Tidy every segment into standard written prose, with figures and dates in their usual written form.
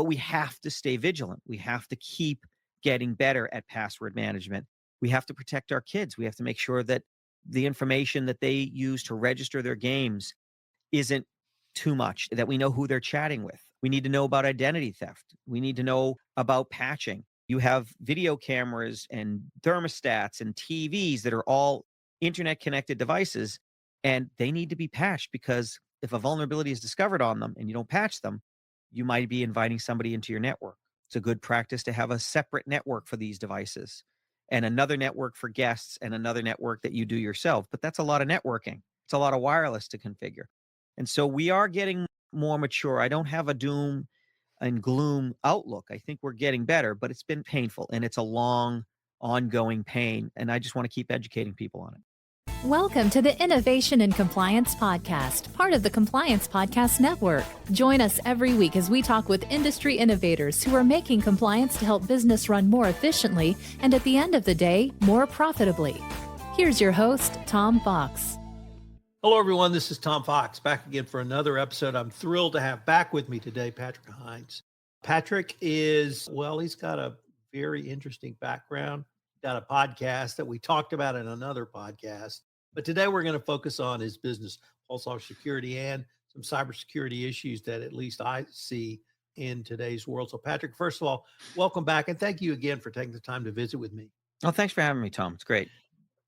But we have to stay vigilant. We have to keep getting better at password management. We have to protect our kids. We have to make sure that the information that they use to register their games isn't too much, that we know who they're chatting with. We need to know about identity theft. We need to know about patching. You have video cameras and thermostats and TVs that are all internet connected devices, and they need to be patched, because if a vulnerability is discovered on them and you don't patch them, you might be inviting somebody into your network. It's a good practice to have a separate network for these devices and another network for guests and another network that you do yourself. But that's a lot of networking. It's a lot of wireless to configure. And so we are getting more mature. I don't have a doom and gloom outlook. I think we're getting better, but it's been painful and it's a long, ongoing pain. And I just want to keep educating people on it. Welcome to the Innovation and Compliance Podcast, part of the Compliance Podcast Network. Join us every week as we talk with industry innovators who are making compliance to help business run more efficiently and, at the end of the day, more profitably. Here's your host, Tom Fox. Hello, everyone. This is Tom Fox, back again for another episode. I'm thrilled to have back with me today Patrick Hynds. Patrick is, he's got a very interesting background. Got a podcast that we talked about in another podcast. But today we're going to focus on his business, Pulsar Security, and some cybersecurity issues that at least I see in today's world. So Patrick, first of all, welcome back. And thank you again for taking the time to visit with me. Oh, thanks for having me, Tom. It's great.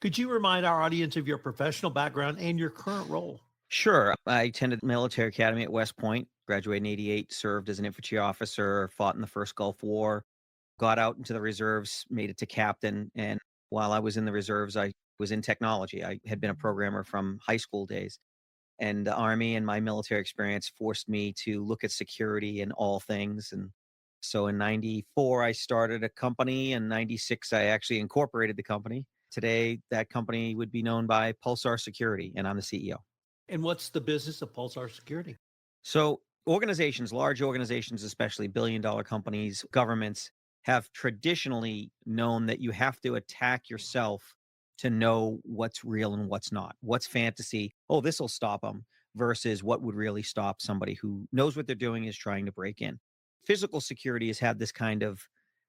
Could you remind our audience of your professional background and your current role? Sure. I attended the military academy at West Point, graduated in 88, served as an infantry officer, fought in the first Gulf War, got out into the reserves, made it to captain. And while I was in the reserves, I was in technology. I had been a programmer from high school days. And the Army and my military experience forced me to look at security in all things. And so in 94, I started a company. In 96, I actually incorporated the company. Today, that company would be known by Pulsar Security, and I'm the CEO. And what's the business of Pulsar Security? So organizations, large organizations, especially billion-dollar companies, governments, have traditionally known that you have to attack yourself to know what's real and what's not. What's fantasy? Oh, this will stop them, versus what would really stop somebody who knows what they're doing, is trying to break in. Physical security has had this kind of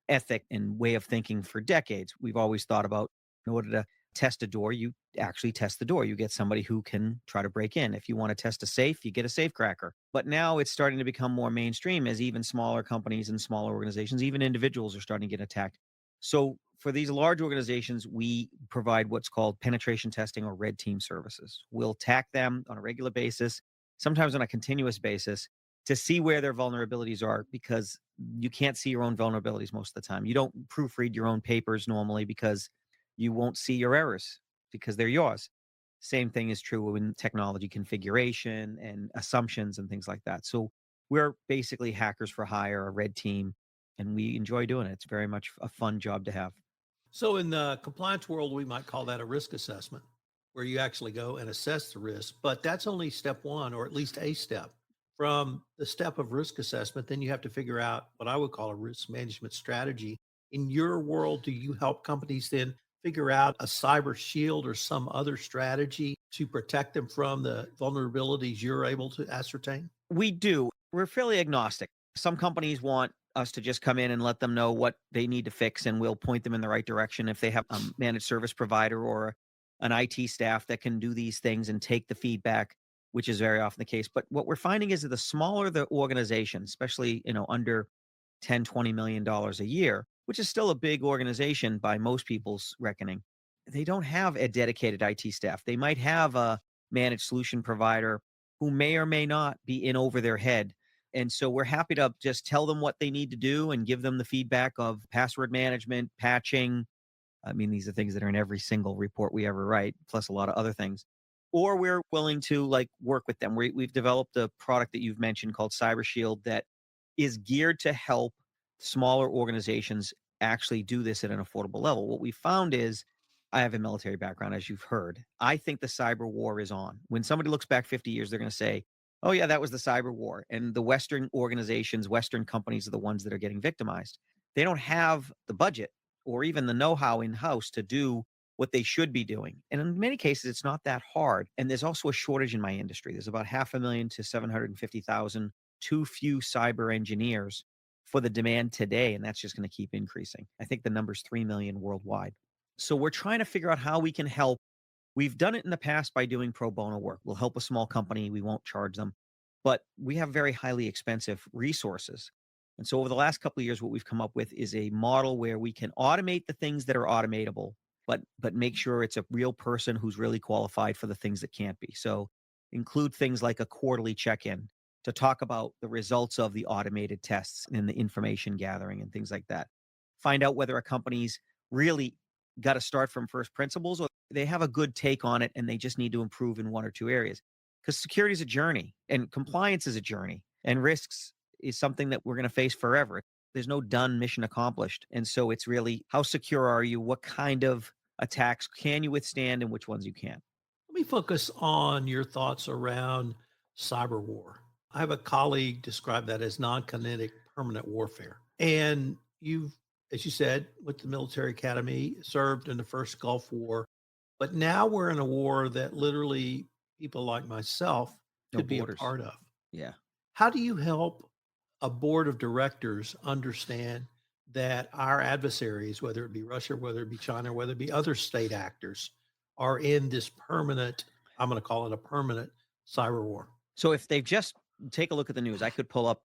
ethic and way of thinking for decades. We've always thought about, in order to test a door, you actually test the door. You get somebody who can try to break in. If you want to test a safe, you get a safe cracker. But now it's starting to become more mainstream, as even smaller companies and smaller organizations, even individuals, are starting to get attacked. So for these large organizations, we provide what's called penetration testing or red team services. We'll attack them on a regular basis, sometimes on a continuous basis, to see where their vulnerabilities are, because you can't see your own vulnerabilities most of the time. You don't proofread your own papers normally, because you won't see your errors because they're yours. Same thing is true in technology configuration and assumptions and things like that. So we're basically hackers for hire, a red team, and we enjoy doing it. It's very much a fun job to have. So in the compliance world, we might call that a risk assessment, where you actually go and assess the risk. But that's only step one, or at least a step. From the step of risk assessment, then you have to figure out what I would call a risk management strategy. In your world, do you help companies then figure out a cyber shield or some other strategy to protect them from the vulnerabilities you're able to ascertain? We do. We're fairly agnostic. Some companies want us to just come in and let them know what they need to fix, and we'll point them in the right direction. If they have a managed service provider or an IT staff that can do these things and take the feedback, which is very often the case. But what we're finding is that the smaller the organization, especially, under $10-20 million a year, which is still a big organization by most people's reckoning, they don't have a dedicated IT staff. They might have a managed solution provider who may or may not be in over their head. And so we're happy to just tell them what they need to do and give them the feedback of password management, patching. I mean, these are things that are in every single report we ever write, plus a lot of other things. Or we're willing to work with them. We've developed a product that you've mentioned called Cyber Shield that is geared to help smaller organizations actually do this at an affordable level. What we found is, I have a military background, as you've heard. I think the cyber war is on. When somebody looks back 50 years, they're going to say, oh yeah, that was the cyber war. And the Western organizations, Western companies are the ones that are getting victimized. They don't have the budget or even the know-how in-house to do what they should be doing. And in many cases, it's not that hard. And there's also a shortage in my industry. There's about 500,000 to 750,000 too few cyber engineers for the demand today, and that's just going to keep increasing. I think the number's 3 million worldwide. So we're trying to figure out how we can help. We've done it in the past by doing pro bono work. We'll help a small company. We won't charge them, but we have very highly expensive resources. And so over the last couple of years, what we've come up with is a model where we can automate the things that are automatable, but make sure it's a real person who's really qualified for the things that can't be. So include things like a quarterly check-in to talk about the results of the automated tests and the information gathering and things like that. Find out whether a company's really got to start from first principles or they have a good take on it and they just need to improve in one or two areas. Because security is a journey and compliance is a journey and risks is something that we're going to face forever. There's no done mission accomplished. And so it's really how secure are you? What kind of attacks can you withstand and which ones you can't? Let me focus on your thoughts around cyber war. I have a colleague describe that as non-kinetic permanent warfare. And you've, as you said, went to the military academy, served in the first Gulf War, but now we're in a war that literally people like myself No could be a borders. part of. Yeah. How do you help a board of directors understand that our adversaries, whether it be Russia, whether it be China, whether it be other state actors, are in this permanent, I'm going to call it a permanent cyber war? So if they've just take a look at the news, I could pull up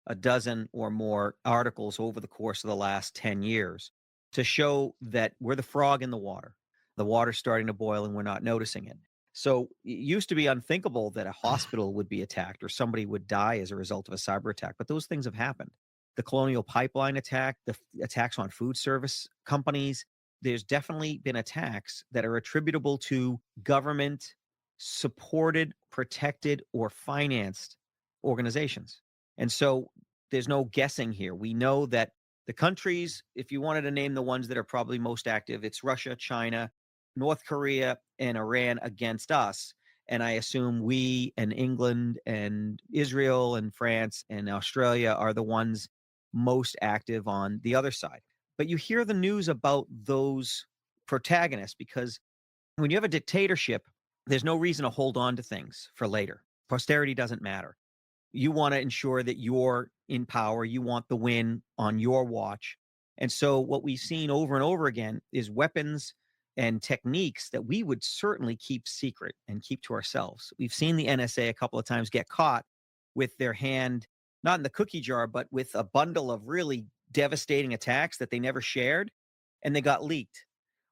a dozen or more articles over the course of the last 10 years to show that we're the frog in the water. The water's starting to boil and we're not noticing it. So it used to be unthinkable that a hospital would be attacked or somebody would die as a result of a cyber attack, but those things have happened. The Colonial Pipeline attack, the attacks on food service companies, there's definitely been attacks that are attributable to government supported, protected, or financed organizations. And so there's no guessing here. We know that the countries, if you wanted to name the ones that are probably most active, it's Russia, China, North Korea, and Iran against us. And I assume we and England and Israel and France and Australia are the ones most active on the other side. But you hear the news about those protagonists because when you have a dictatorship, there's no reason to hold on to things for later. Posterity doesn't matter. You want to ensure that you're in power. You want the win on your watch. And so what we've seen over and over again is weapons and techniques that we would certainly keep secret and keep to ourselves. We've seen the NSA a couple of times get caught with their hand, not in the cookie jar, but with a bundle of really devastating attacks that they never shared, and they got leaked.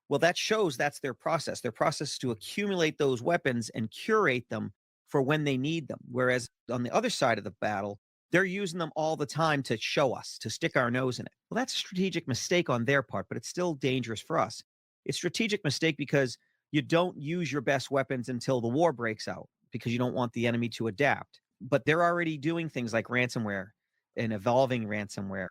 Well, that shows that's their process. Their process is to accumulate those weapons and curate them for when they need them. Whereas on the other side of the battle, they're using them all the time to show us, to stick our nose in it. Well, that's a strategic mistake on their part, but it's still dangerous for us. It's a strategic mistake because you don't use your best weapons until the war breaks out because you don't want the enemy to adapt. But they're already doing things like ransomware and evolving ransomware.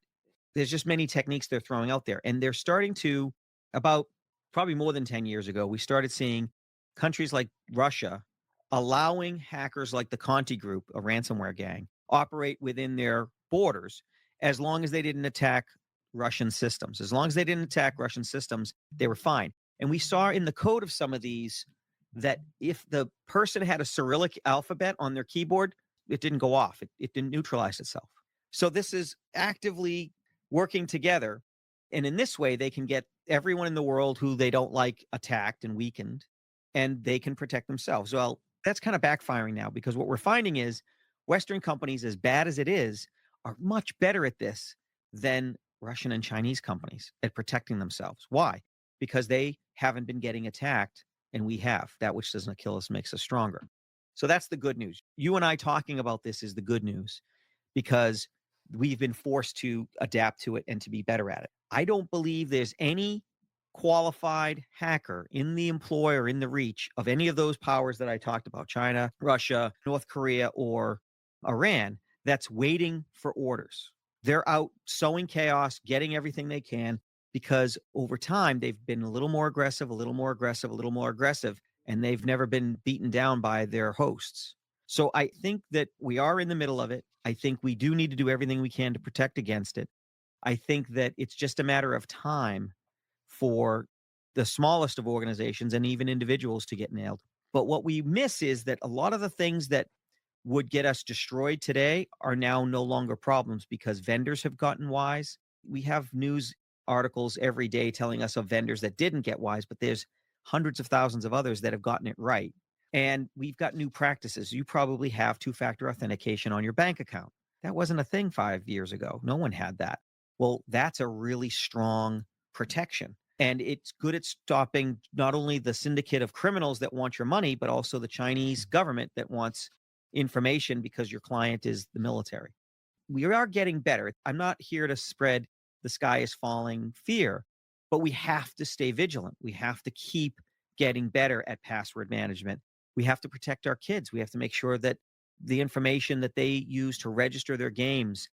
There's just many techniques they're throwing out there. And they're starting to, about probably more than 10 years ago, we started seeing countries like Russia allowing hackers like the Conti Group, a ransomware gang, operate within their borders as long as they didn't attack Russian systems. As long as they didn't attack Russian systems, they were fine. And we saw in the code of some of these that if the person had a Cyrillic alphabet on their keyboard, it didn't go off. It didn't neutralize itself. So this is actively working together. And in this way, they can get everyone in the world who they don't like attacked and weakened, and they can protect themselves. Well, that's kind of backfiring now because what we're finding is Western companies, as bad as it is, are much better at this than Russian and Chinese companies at protecting themselves. Why? Because they haven't been getting attacked, and we have. That which doesn't kill us makes us stronger. So that's the good news. You and I talking about this is the good news because we've been forced to adapt to it and to be better at it. I don't believe there's any qualified hacker in the employ or in the reach of any of those powers that I talked about, China, Russia, North Korea, or Iran, that's waiting for orders. They're out sowing chaos, getting everything they can, because over time they've been a little more aggressive, a little more aggressive, a little more aggressive, and they've never been beaten down by their hosts. So I think that we are in the middle of it. I think we do need to do everything we can to protect against it. I think that it's just a matter of time for the smallest of organizations and even individuals to get nailed. But what we miss is that a lot of the things that would get us destroyed today are now no longer problems because vendors have gotten wise. We have news articles every day telling us of vendors that didn't get wise, but there's hundreds of thousands of others that have gotten it right. And we've got new practices. You probably have two-factor authentication on your bank account. That wasn't a thing 5 years ago. No one had that. Well, that's a really strong protection. And it's good at stopping not only the syndicate of criminals that want your money, but also the Chinese government that wants information because your client is the military. We are getting better. I'm not here to spread the sky is falling fear, but we have to stay vigilant. We have to keep getting better at password management. We have to protect our kids. We have to make sure that the information that they use to register their games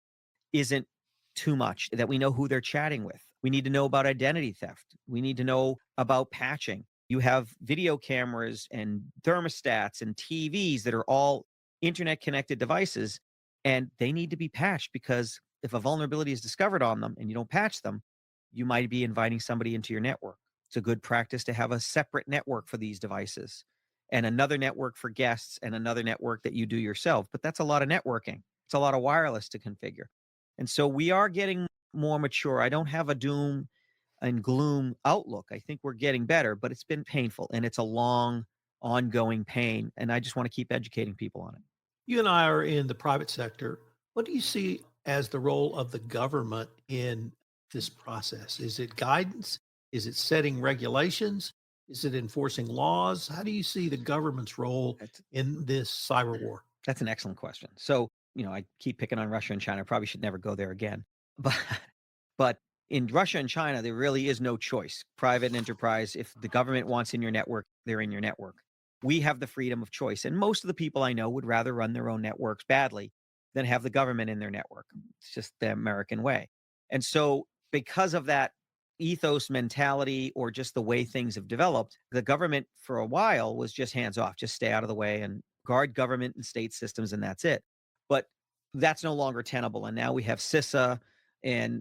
isn't too much, that we know who they're chatting with. We need to know about identity theft. We need to know about patching. You have video cameras and thermostats and TVs that are all internet connected devices, and they need to be patched because if a vulnerability is discovered on them and you don't patch them, you might be inviting somebody into your network. It's a good practice to have a separate network for these devices and another network for guests and another network that you do yourself. But that's a lot of networking. It's a lot of wireless to configure. And so we are getting more mature. I don't have a doom and gloom outlook. I think we're getting better, but it's been painful and it's a long, ongoing pain. And I just want to keep educating people on it. You and I are in the private sector. What do you see as the role of the government in this process? Is it guidance? Is it setting regulations? Is it enforcing laws? How do you see the government's role That's, in this cyber war? that's an excellent question. So, I keep picking on Russia and China. I probably should never go there again. But but in Russia and China, there really is no choice. Private and enterprise, if the government wants in your network, they're in your network. We have the freedom of choice. And most of the people I know would rather run their own networks badly than have the government in their network. It's just the American way. And so, because of that ethos mentality or just the way things have developed, the government for a while was just hands off, just stay out of the way and guard government and state systems, and that's it. But that's no longer tenable. And now we have CISA, and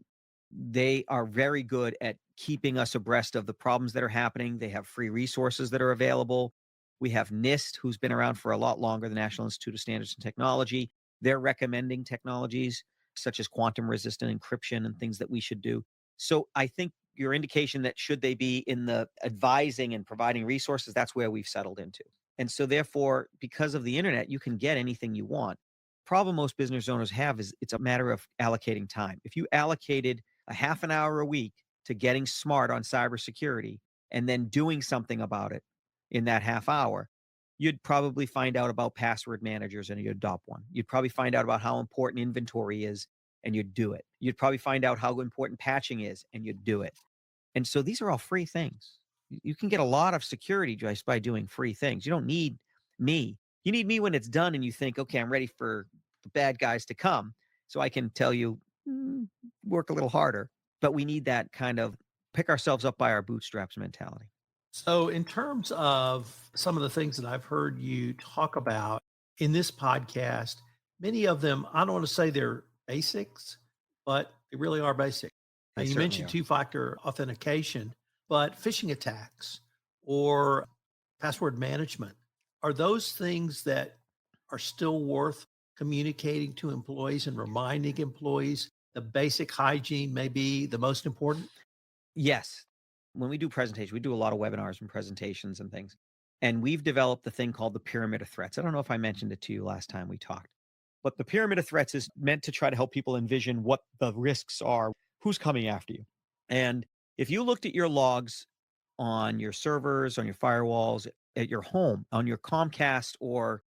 they are very good at keeping us abreast of the problems that are happening. They have free resources that are available. We have NIST, who's been around for a lot longer, the National Institute of Standards and Technology. They're recommending technologies such as quantum resistant encryption and things that we should do. So I think your indication that should they be in the advising and providing resources, that's where we've settled into. And so therefore, because of the internet, you can get anything you want. Problem most business owners have is it's a matter of allocating time. If you allocated a half an hour a week to getting smart on cybersecurity and then doing something about it in that half hour, you'd probably find out about password managers and you'd adopt one. You'd probably find out about how important inventory is and you'd do it. You'd probably find out how important patching is and you'd do it. And so these are all free things. You can get a lot of security just by doing free things. You don't need me. You need me when it's done and you think, okay, I'm ready for the bad guys to come. So I can tell you, work a little harder. But we need that kind of pick ourselves up by our bootstraps mentality. So, in terms of some of the things that I've heard you talk about in this podcast, many of them, I don't want to say they're basics, but they really are basic. They You certainly mentioned are. two-factor authentication, but phishing attacks or password management, are those things that are still worth communicating to employees and reminding employees the basic hygiene may be the most important? Yes. When we do presentations, we do a lot of webinars and presentations and things. And we've developed the thing called the pyramid of threats. I don't know if I mentioned it to you last time we talked, but the pyramid of threats is meant to try to help people envision what the risks are, who's coming after you. And if you looked at your logs on your servers, on your firewalls, at your home, on your Comcast or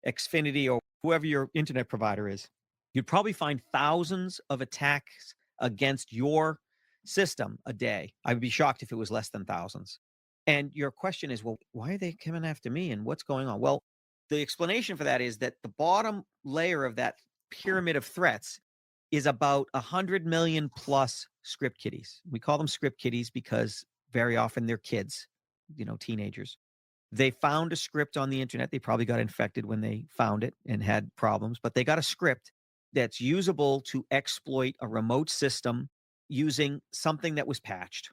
Xfinity or whoever your internet provider is, you'd probably find thousands of attacks against your system a day. I would be shocked if it was less than thousands. And your question is, well, why are they coming after me and what's going on? Well, the explanation for that is that the bottom layer of that pyramid of threats is about 100 million plus script kiddies. We call them script kiddies because very often they're kids, teenagers. They found a script on the internet. They probably got infected when they found it and had problems, but they got a script that's usable to exploit a remote system using something that was patched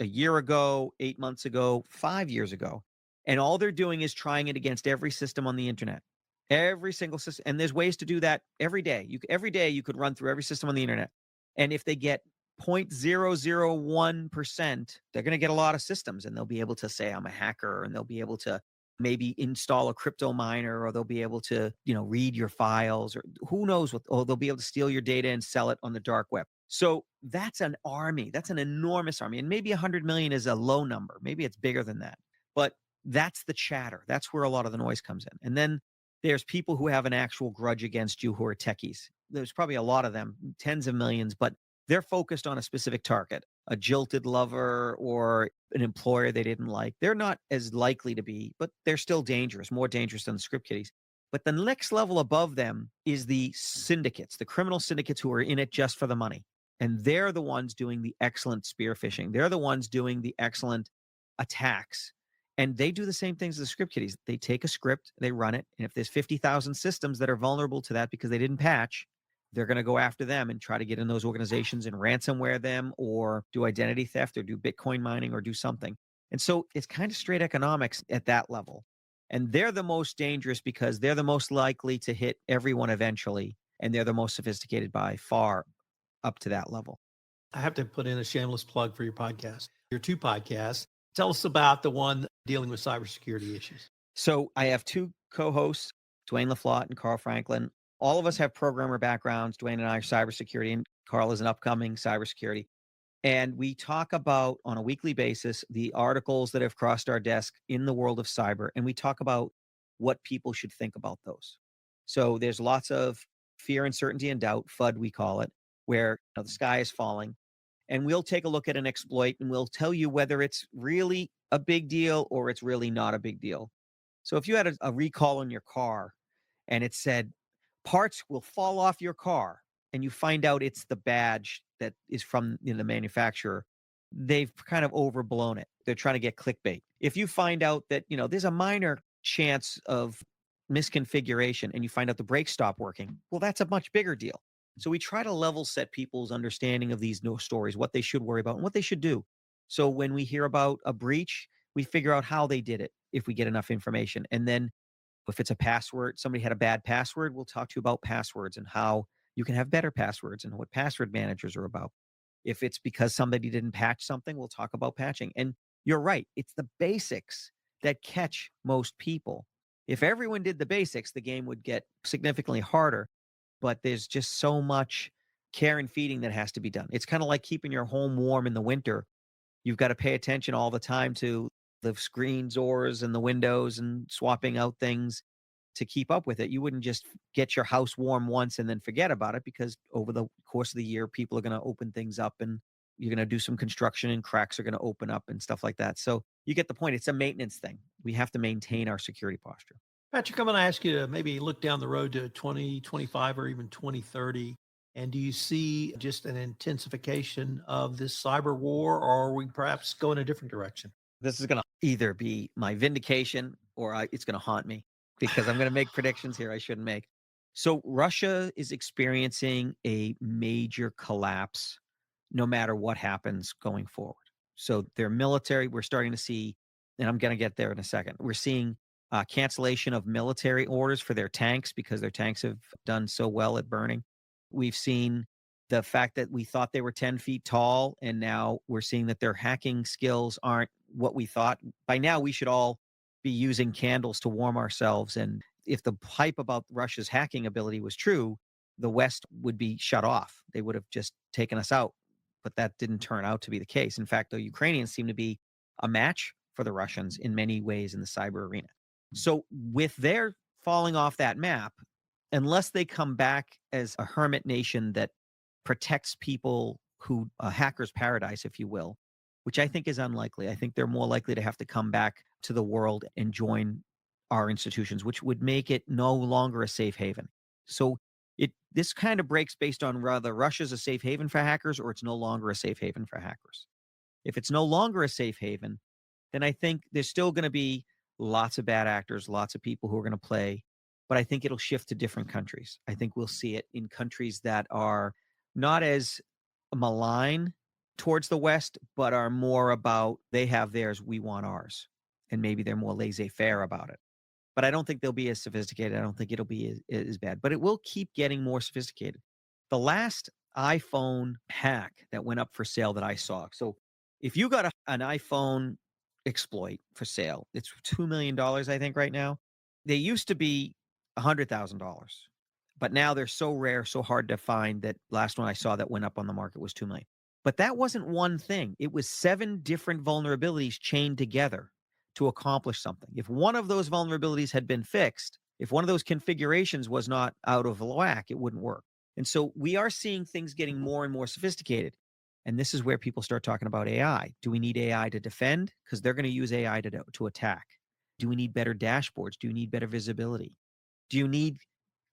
a year ago, 8 months ago, 5 years ago. And all they're doing is trying it against every system on the internet. Every single system, and there's ways to do that every day. Every day you could run through every system on the internet, and if they get 0.001%, they're going to get a lot of systems, and they'll be able to say I'm a hacker, and they'll be able to maybe install a crypto miner, or they'll be able to read your files, or who knows what. Or they'll be able to steal your data and sell it on the dark web. So that's an army. That's an enormous army, and maybe 100 million is a low number. Maybe it's bigger than that, but that's the chatter. That's where a lot of the noise comes in, and then there's people who have an actual grudge against you who are techies. There's probably a lot of them, tens of millions, but they're focused on a specific target, a jilted lover or an employer they didn't like. They're not as likely to be, but they're still dangerous, more dangerous than the script kiddies. But the next level above them is the syndicates, the criminal syndicates who are in it just for the money. And they're the ones doing the excellent spear phishing. They're the ones doing the excellent attacks, and they do the same things as the script kiddies. They take a script, they run it, and if there's 50,000 systems that are vulnerable to that because they didn't patch, they're going to go after them and try to get in those organizations and ransomware them, or do identity theft, or do Bitcoin mining, or do something. And so it's kind of straight economics at that level. And they're the most dangerous because they're the most likely to hit everyone eventually, and they're the most sophisticated by far up to that level. I have to put in a shameless plug for your podcast, your two podcasts. Tell us about the one dealing with cybersecurity issues. So I have two co-hosts, Dwayne LaFlotte and Carl Franklin. All of us have programmer backgrounds. Dwayne and I are cybersecurity, and Carl is an upcoming cybersecurity. And we talk about, on a weekly basis, the articles that have crossed our desk in the world of cyber. And we talk about what people should think about those. So there's lots of fear, uncertainty, and doubt, FUD we call it, where the sky is falling. And we'll take a look at an exploit, and we'll tell you whether it's really a big deal or it's really not a big deal. So if you had a recall in your car and it said parts will fall off your car, and you find out it's the badge that is from the manufacturer, they've kind of overblown it. They're trying to get clickbait. If you find out that there's a minor chance of misconfiguration and you find out the brakes stop working, well, that's a much bigger deal. So we try to level set people's understanding of these no stories, what they should worry about and what they should do. So when we hear about a breach, we figure out how they did it if we get enough information. And then if it's a password, somebody had a bad password, we'll talk to you about passwords and how you can have better passwords and what password managers are about. If it's because somebody didn't patch something, we'll talk about patching. And you're right, it's the basics that catch most people. If everyone did the basics, the game would get significantly harder, but there's just so much care and feeding that has to be done. It's kind of like keeping your home warm in the winter. You've got to pay attention all the time to the screen doors and the windows and swapping out things to keep up with it. You wouldn't just get your house warm once and then forget about it, because over the course of the year, people are going to open things up and you're going to do some construction and cracks are going to open up and stuff like that. So you get the point. It's a maintenance thing. We have to maintain our security posture. Patrick, I'm going to ask you to maybe look down the road to 2025 or even 2030. And do you see just an intensification of this cyber war, or are we perhaps going a different direction? This is going to either be my vindication or it's going to haunt me, because I'm going to make predictions here I shouldn't make. So Russia is experiencing a major collapse no matter what happens going forward. So their military, we're starting to see, and I'm going to get there in a second, we're seeing cancellation of military orders for their tanks because their tanks have done so well at burning. We've seen the fact that we thought they were 10 feet tall, and now we're seeing that their hacking skills aren't what we thought. By now, we should all be using candles to warm ourselves. And if the hype about Russia's hacking ability was true, the West would be shut off. They would have just taken us out. But that didn't turn out to be the case. In fact, the Ukrainians seem to be a match for the Russians in many ways in the cyber arena. So with their falling off that map, unless they come back as a hermit nation that protects people who, a hacker's paradise, if you will, which I think is unlikely. I think they're more likely to have to come back to the world and join our institutions, which would make it no longer a safe haven. So this kind of breaks based on whether Russia's a safe haven for hackers or it's no longer a safe haven for hackers. If it's no longer a safe haven, then I think there's still going to be lots of bad actors, lots of people who are going to play, but I think it'll shift to different countries. I think we'll see it in countries that are not as malign towards the West, but are more about they have theirs, we want ours. And maybe they're more laissez-faire about it. but I don't think they'll be as sophisticated. I don't think it'll be as bad, but it will keep getting more sophisticated. The last iPhone hack that went up for sale that I saw. So if you got an iPhone exploit for sale, it's $2 million, I think, right now. They used to be $100,000, but now they're so rare, so hard to find that last one I saw that went up on the market was 2 million. But that wasn't one thing. It was 7 different vulnerabilities chained together to accomplish something. If one of those vulnerabilities had been fixed, if one of those configurations was not out of whack, it wouldn't work. And so we are seeing things getting more and more sophisticated. And this is where people start talking about AI. Do we need AI to defend? Because they're going to use AI to attack. Do we need better dashboards? Do you need better visibility? Do you need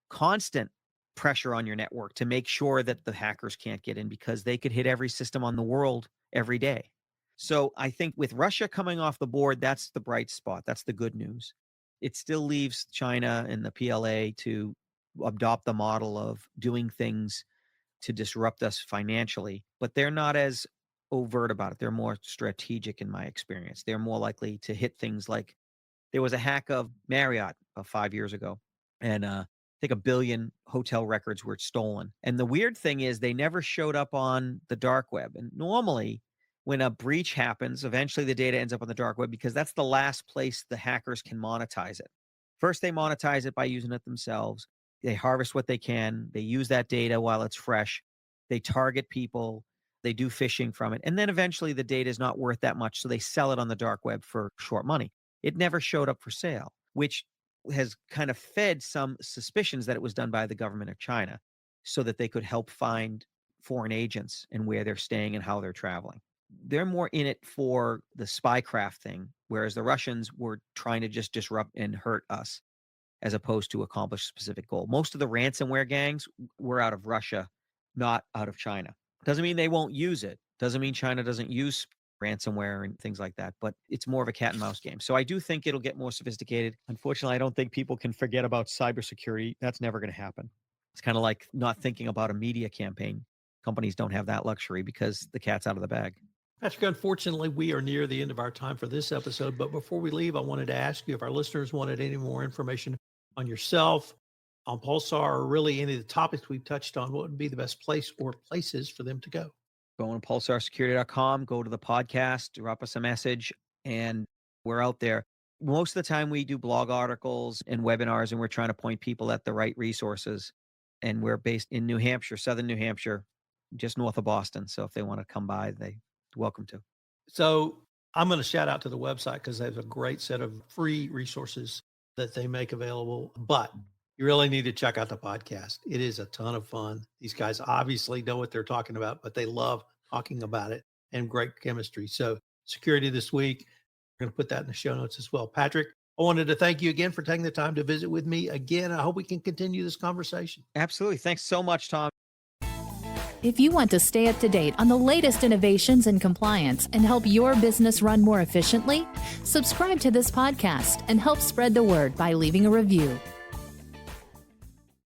constant pressure on your network to make sure that the hackers can't get in, because they could hit every system on the world every day? So I think with Russia coming off the board, that's the bright spot. That's the good news. It still leaves China and the PLA to adopt the model of doing things to disrupt us financially, but they're not as overt about it. They're more strategic in my experience. They're more likely to hit things like there was a hack of Marriott about 5 years ago, and I think 1 billion hotel records were stolen. And the weird thing is they never showed up on the dark web. And normally when a breach happens, eventually the data ends up on the dark web because that's the last place the hackers can monetize it. First, they monetize it by using it themselves. They harvest what they can. They use that data while it's fresh. They target people. They do phishing from it. And then eventually the data is not worth that much, so they sell it on the dark web for short money. It never showed up for sale, which has kind of fed some suspicions that it was done by the government of China so that they could help find foreign agents and where they're staying and how they're traveling. They're more in it for the spycraft thing, whereas the Russians were trying to just disrupt and hurt us as opposed to accomplish a specific goal. Most of the ransomware gangs were out of Russia, not out of China. Doesn't mean they won't use it. Doesn't mean China doesn't use ransomware and things like that, but it's more of a cat and mouse game. So I do think it'll get more sophisticated. Unfortunately, I don't think people can forget about cybersecurity. That's never going to happen. It's kind of like not thinking about a media campaign. Companies don't have that luxury because the cat's out of the bag. Patrick, unfortunately, we are near the end of our time for this episode, but before we leave, I wanted to ask you if our listeners wanted any more information on yourself, on Pulsar, or really any of the topics we've touched on, what would be the best place or places for them to go? Go on pulsarsecurity.com, go to the podcast, drop us a message, and we're out there. Most of the time we do blog articles and webinars, and we're trying to point people at the right resources. And we're based in New Hampshire, southern New Hampshire, just north of Boston. So if they want to come by, they're welcome to. So I'm going to shout out to the website because they have a great set of free resources that they make available. But you really need to check out the podcast. It is a ton of fun. These guys obviously know what they're talking about, but they love talking about it, and great chemistry. So Security This Week, we're going to put that in the show notes as well. Patrick, I wanted to thank you again for taking the time to visit with me again. I hope we can continue this conversation. Absolutely. Thanks so much, Tom. If you want to stay up to date on the latest innovations in compliance and help your business run more efficiently, subscribe to this podcast and help spread the word by leaving a review.